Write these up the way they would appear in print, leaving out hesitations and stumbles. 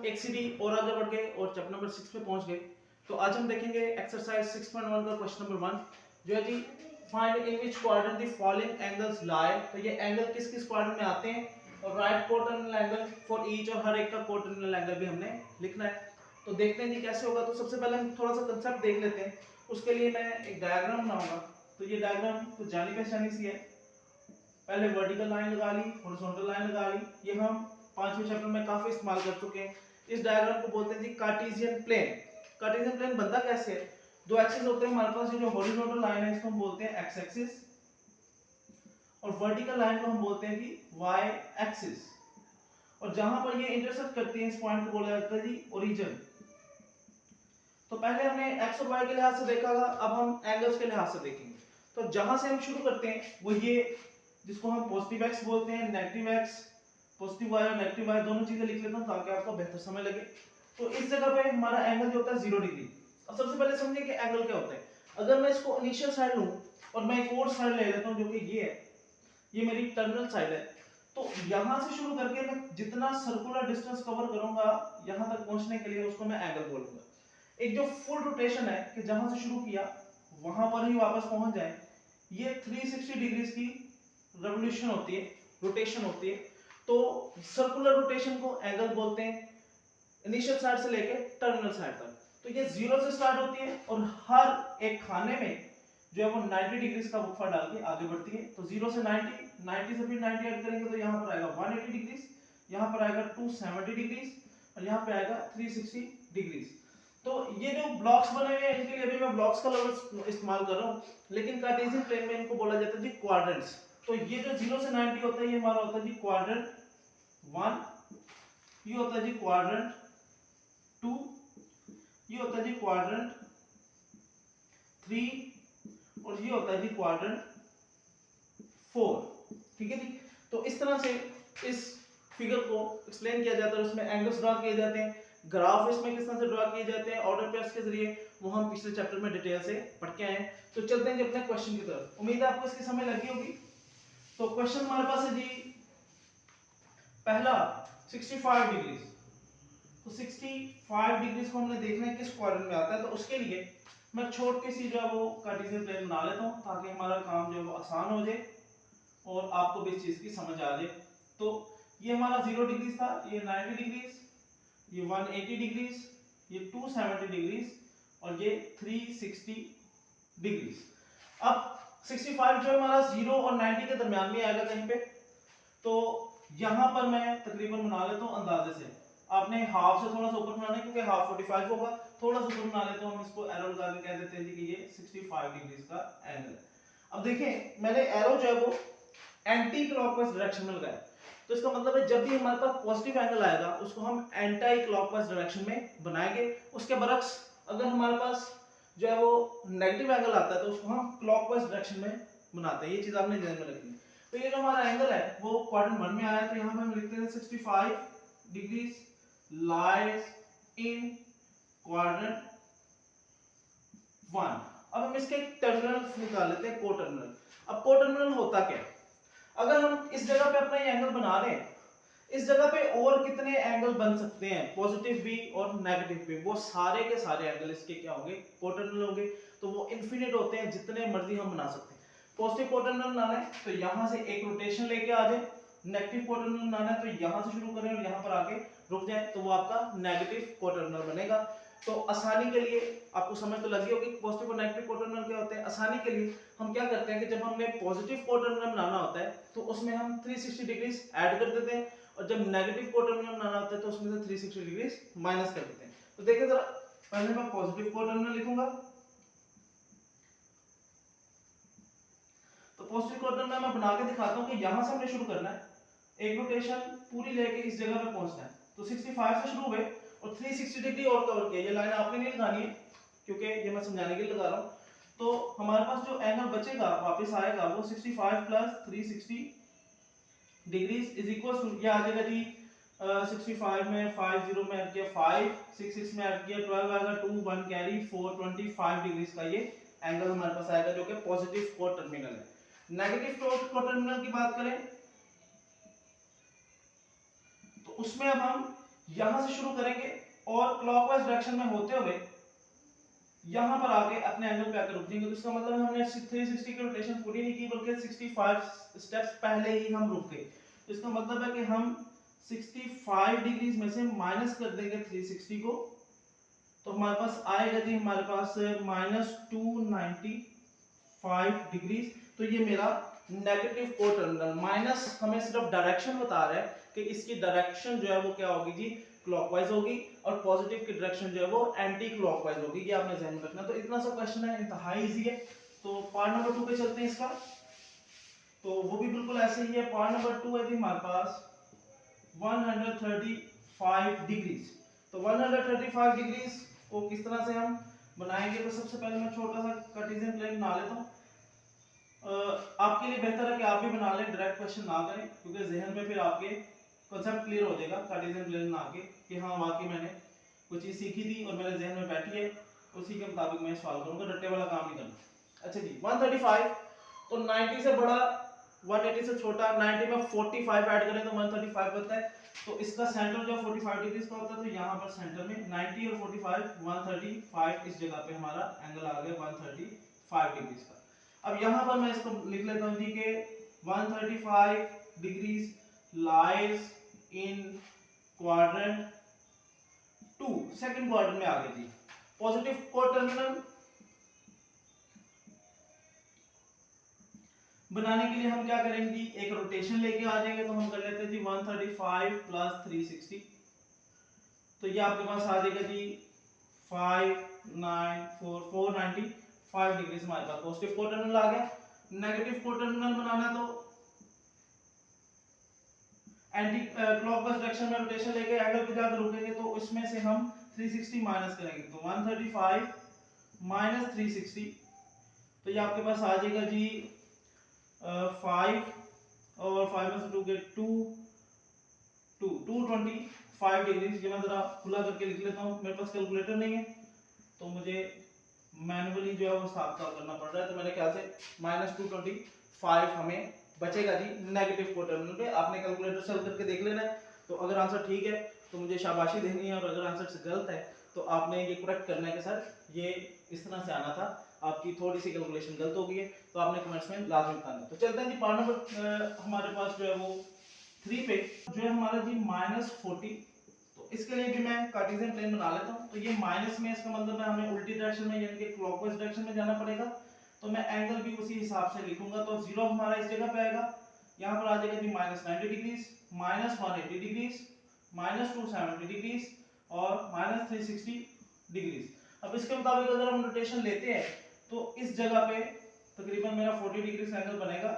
एक सीढ़ी और आगे बढ़ गए और चैप्टर नंबर 6 पे पहुंच गए। तो आज हम देखेंगे एक्सरसाइज 6.1 का क्वेश्चन नंबर 1 जो है जी find in which quadrant the following angles lie. तो ये एंगल किस किस क्वाड्रेंट में आते हैं और राइट कोटर्नल एंगल फॉर ईच, और हर एक का कोटर्नल एंगल भी हमने लिखना है। तो देखते हैं जी कैसे होगा। तो सबसे पहले हम थोड़ा सा कंसेप्ट देख लेते हैं। उसके लिए मैं एक डायग्राम बनाऊंगा। तो ये डायग्राम कुछ जानी पहचानी सी है। पहले वर्टिकल लाइन लगा ली, हॉरिजॉन्टल लाइन लगा ली, ये हम 5वें चैप्टर में काफी इस्तेमाल कर चुके हैं। इस डायग्राम को बोलते हैं जी कार्टेशियन प्लेन। कार्टेशियन प्लेन बनता कैसे है? दो एक्सिस होते हैं हमारे पास। ये जो हॉरिजॉन्टल लाइन है इसको हम बोलते हैं एक्स एक्सिस, और वर्टिकल लाइन को हम बोलते हैं जी वाई एक्सिस। और जहां पर ये इंटरसेक्ट करती है इस पॉइंट को बोला जाता है जी ओरिजिन। तो पहले हमने एक्स और वाई के लिहाज से देखा था, अब हम एंगल्स के लिहाज से देखेंगे। तो जहां से हम शुरू करते हैं वो ये जिसको हम पॉजिटिव एक्स बोलते हैं, नेगेटिव एक्स, पॉजिटिव वाई और नेगेटिव वाई दोनों चीजें लिख लेता हूं ताकि आपको बेहतर समझ लगे। तो इस जगह पे हमारा एंगल जो होता है 0 डिग्री। अब सबसे पहले समझिए कि एंगल क्या होता है। अगर मैं इसको इनिशियल साइड लूं और मैं एक और साइड ले लेता हूं जो कि ये है, ये मेरी टर्मिनल साइड है, तो यहां से शुरू करके मैं जितना सर्कुलर डिस्टेंस कवर करूंगा यहां तक पहुंचने के लिए उसको मैं एंगल बोलूंगा। एक जो फुल रोटेशन है कि जहां से शुरू किया वहां पर ही वापस पहुंच जाए, ये 360 डिग्री की रेवोल्यूशन होती है, रोटेशन होती है। तो सर्कुलर रोटेशन को एंगल बोलते हैं, इनिशियल साइड से लेके टर्मिनल साइड तक। तो ये 0 से स्टार्ट होती है और हर एक खाने में जो है वो 90 डिग्री का वक्फा डाल के आगे बढ़ती है। तो 0 से 90, 90 से फिर 90 ऐड करेंगे तो यहाँ पर आएगा 180 डिग्री, यहाँ पर आएगा 270 डिग्री और यहाँ पे आएगा 360 डिग्री। तो ये जो ब्लॉक्स बने हुए हैं इनके लिए अभी मैं ब्लॉक्स का लफ्ज इस्तेमाल कर रहा हूँ, लेकिन कार्टेशियन प्लेन में इनको बोला जाता है जी क्वाड्रेंट्स। तो ये जो 0 से 90 होता है ये हमारा होता है जी क्वाड्रेंट 1, ये होता है जी क्वाड्रेंट 2, ये होता है जी क्वाड्रेंट 3 और ये होता है जी क्वाड्रेंट 4। ठीक है जी। तो इस तरह से इस फिगर को एक्सप्लेन किया जाता है, उसमें एंगल्स ड्रा किए जाते हैं, ग्राफ इसमें किस तरह से ड्रा किए जाते हैं ऑर्डर पेयर्स के जरिए, वो हम पिछले चैप्टर में डिटेल से पढ़ के आए हैं। तो चलते हैं जी अपने क्वेश्चन की तरफ। उम्मीद है आपको इसकी समझ लगी होगी। तो क्वेश्चन हमारे पास है जी पहला 65 डिग्री। तो 65 डिग्री को हमने देखना है किस क्वाड्रेंट में आता है। तो उसके लिए मैं छोटी सी जो है वो कार्टेशियन प्लेन बना लेता हूं ताकि हमारा काम जो है वो आसान हो जाए और आपको भी इस चीज की समझ आ जाए। तो ये हमारा 0 डिग्री था, ये 90 डिग्री, ये 180 डिग्री, ये 270 डिग्री और ये 360 डिग्री। अब 65 जो है हमारा 0 और 90 के दरमियान में आएगा कहीं पे। तो यहां पर मैं तकरीबन बना लेता हूं अंदाजे से। आपने हाफ से थोड़ा सा ऊपर बनाना है क्योंकि हाफ 45 होगा। थोड़ा सा ऊपर बना लेता हूं, हम इसको एरो लगा के कह देते हैं जी कि ये 65 डिग्री का एंगल है। अब देखें मैंने एरो जो है वो एंटी क्लॉकवाइज डायरेक्शन में लगाया। तो इसका मतलब है जब भी हमारे पास पॉजिटिव एंगल आएगा उसको हम एंटी क्लॉकवाइज डायरेक्शन में बनाएंगे। उसके बरक्स अगर हमारे पास जो है वो नेगेटिव एंगल आता है तो उसको हम क्लॉकवाइज डायरेक्शन में बनाते हैं। ये चीज आपने ध्यान में रखनी है। तो ये जो हमारा एंगल है वो क्वाड्रेंट 1 में आया, तो यहां पे हम लिखते हैं 65 डिग्रीज लाइज इन क्वाड्रेंट 1। अब हम इसके टर्मिनल निकाल लेते हैं, को टर्मिनल। अब को टर्मिनल होता क्या है? अगर हम इस जगह पे अपना ये एंगल बना रहे हैं, इस जगह पे और कितने एंगल बन सकते हैं, पॉजिटिव भी और नेगेटिव भी, वो सारे के सारे एंगल इसके क्या होंगे, कोटर्नल होंगे। तो वो इनफिनिट होते हैं, जितने मर्जी हम बना सकते हैं। पॉजिटिव कोटर्नल बनाना है तो यहां से एक रोटेशन लेके आ जाए, नेगेटिव कोटर्नल बनाना है तो यहां से शुरू करें और यहां पर आके रुक जाए, तो वो आपका नेगेटिव कोटर्नल बनेगा। तो आसानी के लिए आपको समझ तो लगी होगी पॉजिटिव और नेगेटिव कोटर्नल क्या होते हैं। आसानी के लिए हम क्या करते हैं कि जब हमने पॉजिटिव कोटर्नल बनाना होता है तो उसमें हम 360 डिग्री ऐड कर देते हैं, और जब नेगेटिव कोटर्नल बनाना होता है तो उसमें से 360 डिग्री माइनस कर देते हैं। तो देखिए जरा, पहले मैं पॉजिटिव कोटर्नल लिखूंगा। तो पॉजिटिव कोटर्नल मैं बना के दिखाता हूं कि यहां से हमने शुरू करना है, एक रोटेशन पूरी लेके इस जगह पे पहुंचना है। तो 65 से शुरू हुए और 360 डिग्री और कवर किया। ये लाइन आपने नहीं लगानी है क्योंकि ये मैं समझाने के लिए लगा रहा हूं। तो हमारे पास जो एंगल बचेगा वापस आएगा वो 65 plus 360 degree is equal to, ये आ जाएगा जी 65 में 5 0 में ऐड किया 5, 6 6 में ऐड किया 12 आएगा, 2 1 कैरी 4 25 डिग्री का ये एंगल हमारे पास आएगा जो कि पॉजिटिव को टर्मिनल है। नेगेटिव को टर्मिनल की बात करें तो उसमें अब हम यहां से शुरू करेंगे और क्लॉकवाइज डायरेक्शन में होते हुए यहां पर आके अपने एंगल पे आकर रुक जाएंगे। तो इसका मतलब है हमने 360 की रोटेशन पूरी नहीं की बल्कि 65 स्टेप्स पहले ही हम रुक गए। तो इसका मतलब है कि हम 65 डिग्रीज में से माइनस कर देंगे 360 को, तो हमारे पास आएगा जी हमारे पास -295 डिग्रीज। तो ये मेरा नेगेटिव कोटर्मिनल, माइनस हमें सिर्फ डायरेक्शन बता रहा है कि इसकी डायरेक्शन जो है वो क्या होगी जी, क्लॉकवाइज होगी, और पॉजिटिव की डायरेक्शन जो है वो एंटी क्लॉकवाइज होगी। ये आपने ध्यान में रखना। तो इतना सा क्वेश्चन है, इंतहाई इजी है। तो पार्ट नंबर 2 पे चलते हैं इसका। तो वो भी बिल्कुल ऐसे ही है। पार्ट नंबर 2 है जी हमारे पास 135 डिग्रीज। तो 135 डिग्रीज को किस तरह से हम बनाएंगे? तो सबसे पहले मैं छोटा सा कार्टेशियन प्लेन बना लेता हूँ। आपके लिए बेहतर है कि आप भी बना लें, डायरेक्ट क्वेश्चन ना करें, क्योंकि जहन में फिर आपके कॉन्सेप्ट क्लियर हो जाएगा कार्टेशियन प्लेन बना के कि हाँ वाकई मैंने कोई चीज सीखी थी और मेरे जहन में बैठी है, उसी के मुताबिक मैं सॉल्व करूंगा, रट्टे वाला काम नहीं करना। अच्छा जी 135, तो 90 से बड़ा 180 से छोटा, 90 में 45 ऐड करें तो 135 बनता है। तो इसका सेंटर जो 45 डिग्री का होता है, तो यहाँ पर सेंटर में 90 और 45 135 इस जगह पे हमारा एंगल आ गया 135 डिग्री का। अब यहाँ पर मैं इसको लिख लेता हूँ जी के 135 degrees lies in quadrant 2, second quadrant में आ गए जी। पॉजिटिव कोटर्मिनल बनाने के लिए हम क्या करेंगे जी, एक रोटेशन लेके आ जाएंगे। तो हम कर लेते हैं जी 135 प्लस 360, तो ये आपके पास आ जाएगा जी 495 डिग्री से हमारे पास पॉजिटिव कोटर्मिनल आ गया। नेगेटिव कोटर्मिनल बनाना तो एंटी क्लॉकवाइज डायरेक्शन में रोटेशन लेके एंगल पे जाकर रुकेंगे, तो इसमें से हम 360 माइनस करेंगे। तो 135 माइनस 360, तो ये आपके पास आ जाएगा जी 5, और 5 में से 2 गेट 225 डिग्री। ये मैं जरा खुला करके लिख लेता हूँ, मेरे पास कैलकुलेटर नहीं है तो मुझे मैनुअली जो है वो हिसाब करना पड़ रहा है। तो मेरे ख्याल से -225 हमें बचेगा जी नेगेटिव कोटर्मिनल पे। आपने कैलकुलेटर से हल करके देख लेना है। तो अगर आंसर ठीक है तो मुझे शाबाशी देनी है, और अगर आंसर से गलत है तो आपने ये करेक्ट करना है कि सर ये इस तरह से आना था, आपकी थोड़ी सी कैलकुलेशन गलत हो गई है, तो आपने कमेंट्स में लाजमी बताना है। तो चलते हैं जी पार्ट नंबर हमारे पास जो है वो 3 पे, जो है हमारा जी -40। तो इसके लिए भी मैं कार्टेशियन प्लेन बना लेता हूँ। तो ये माइनस में, इसका मतलब है हमें उल्टी डायरेक्शन में यानी कि क्लॉकवाइज डायरेक्शन में जाना पड़ेगा। तो मैं एंगल भी उसी हिसाब से लिखूंगा। तो 0 हमारा इस जगह पे आएगा, यहाँ पर आ जाएगा जी -90 डिग्रीज, -180 डिग्रीज, -270 डिग्रीज और -360 डिग्रीज। अब इसके मुताबिक अगर हम रोटेशन लेते हैं तो इस जगह पे तकरीबन मेरा 40 डिग्री से एंगल बनेगा।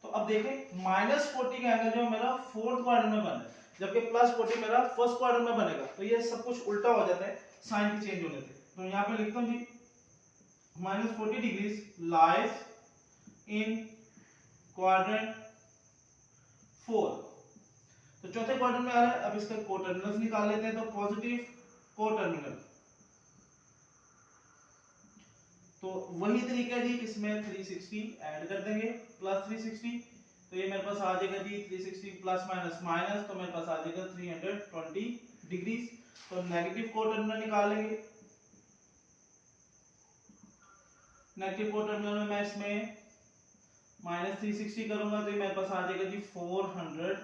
तो अब देखें -40 का एंगल जो मेरा फोर्थ क्वाड्रेंट में बन रहा है, जबकि +40 मेरा फर्स्ट क्वाड्रेंट में बनेगा। तो ये सब कुछ उल्टा हो जाता है साइन की चेंज होने से। तो यहाँ पे लिखता हूँ जी -40 डिग्रीज लाइज इन क्वाड्रेंट 4। तो चौथे क्वाड्रेंट में आ रहा है। अब इसका कोटर्मिनल्स निकाल लेते हैं। तो पॉजिटिव कोटर्मिनल, तो वही तरीका है जी, इसमें 360 ऐड कर देंगे प्लस 360, तो ये मेरे पास आ जाएगा जी 360 प्लस माइनस माइनस, तो मेरे पास आ जाएगा 320 डिग्रीज। तो नेगेटिव कोटर्मिनल निकाल लेंगे। नेगेटिव कोटर्मिनल में मैं इसमें -360 करूंगा तो ये मेरे पास आ जाएगा जी 400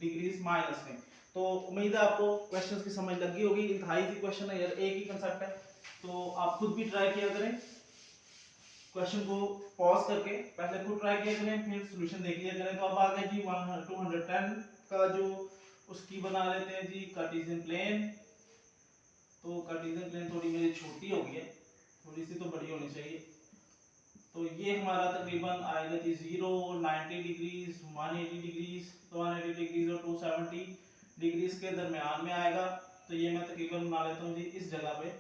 डिग्रीज माइनस में। तो उम्मीद है आपको क्वेश्चंस की समझ लगी होगी। इंतहाई सी क्वेश्चन है यार, एक ही कंसेप्ट है, तो आप खुद भी ट्राई किया करें। क्वेश्चन को पॉज करके पहले खुद ट्राई किया करें, फिर सॉल्यूशन देख लिया करें। तो अब आ गए जी 210 का जो उसकी बना लेते हैं जी कार्टेशियन प्लेन। तो कार्टेशियन प्लेन थोड़ी मेरी छोटी हो गई है, थोड़ी सी तो बड़ी होनी चाहिए। तो ये हमारा तकरीबन आएगा जी 0, 90 डिग्रीज, 180 डिग्रीज, तो 180 डिग्रीज और 270 डिग्रीज के दरमियान में आएगा। तो ये मैं तकरीबन बना लेता हूँ जी इस जगह पे।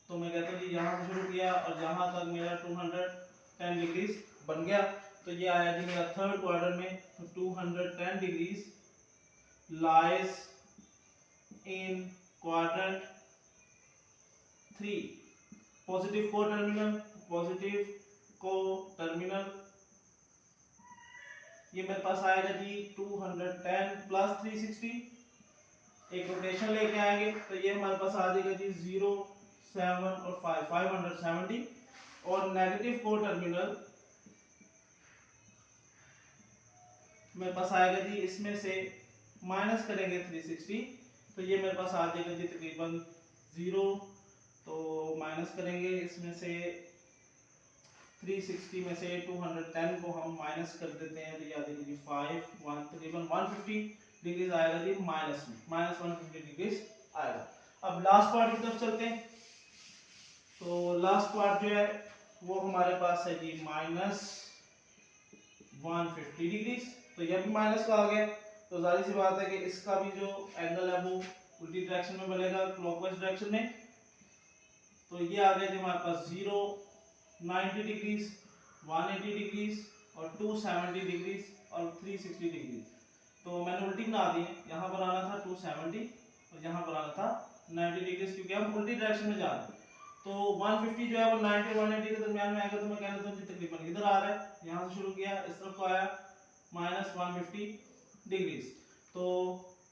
तो मैं कहता हूँ जी यहाँ से शुरू किया और जहाँ तक मेरा 210 डिग्रीज बन गया। तो ये आया जी मेरा थर्ड क्वाड्रेंट में। तो 210 degrees lies in quadrant 3, positive को टर्मिनल, पॉजिटिव को टर्मिनल, ये मेरे पास आएगा जी 210 प्लस 360, एक रोटेशन लेके आएंगे तो ये हमारे पास आ जाएगा जी 0, 7 और 5, 570। और नेगेटिव को टर्मिनल मेरे पास आएगा जी, इसमें से माइनस करेंगे 360 तो ये मेरे पास आ जाएगा जी तकरीबन 0। तो माइनस करेंगे इसमें से 360 में से 210 को हम माइनस कर देते हैं तो ये आ जाएगा जी 5, 1 तकरीबन 150 डिग्रीज आएगा जी माइनस में, माइनस 150 डिग्रीज आएगा। अब लास्ट पार्ट की तरफ चलते हैं। तो लास्ट पार्ट जो है वो हमारे पास है जी माइनस 150 डिग्रीज। तो ये भी माइनस का आ गया, तो जाहिर सी बात है कि इसका भी जो एंगल है वो उल्टी डायरेक्शन में बनेगा, क्लॉकवाइज डायरेक्शन में। तो ये आ गया जी हमारे पास 0, 90 डिग्रीज, 180 डिग्रीज और 270 डिग्रीज और 360 डिग्रीज। तो मैंने उल्टी बना दी है, यहाँ पर आना था 270 और यहाँ पर आना था 90 डिग्रीज, क्योंकि हम उल्टी डायरेक्शन में जा रहे हैं। तो 150 जो है वो 90 और 180 के दरमियान में आएगा, तो मैं कह देता हूँ कि तकरीबन इधर आ रहा है। यहाँ से शुरू किया, इस तरफ को आया माइनस 150 डिग्रीज। तो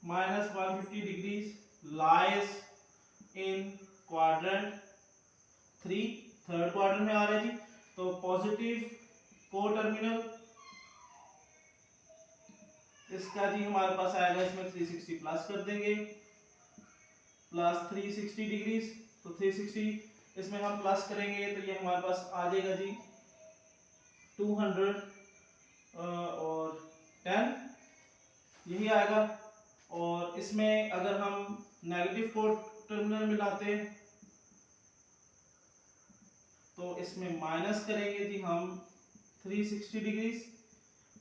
minus 150 degrees lies in quadrant 3, third quadrant में आ रहा है जी। तो पॉजिटिव को टर्मिनल इसका जी हमारे पास आएगा, इसमें 360 प्लस कर देंगे, प्लस 360 डिग्रीज। तो 360 इसमें हम प्लस करेंगे तो ये हमारे पास आ जाएगा जी 200 और 10 यही आएगा। और इसमें अगर हम नेगेटिव को टर्मिनल मिलाते हैं तो इसमें माइनस करेंगे जी हम 360 डिग्रीज।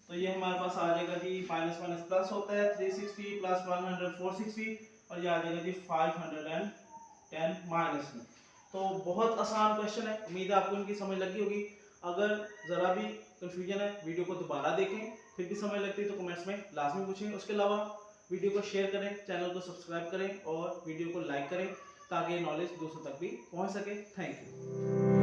तो ये हमारे पास आ जाएगा जी माइनस माइनस प्लस होता है, 360 प्लस 100 460 और ये आ जाएगा जी 510 माइनस में। तो बहुत आसान क्वेश्चन है, उम्मीद है आपको इनकी समझ लगी होगी। अगर ज़रा भी कंफ्यूजन है वीडियो को दोबारा देखें, फिर भी समझ लगती है तो कमेंट्स में लाजमी पूछें। उसके अलावा वीडियो को शेयर करें, चैनल को सब्सक्राइब करें और वीडियो को लाइक करें ताकि नॉलेज दूसरों तक भी पहुंच सके। Thank you.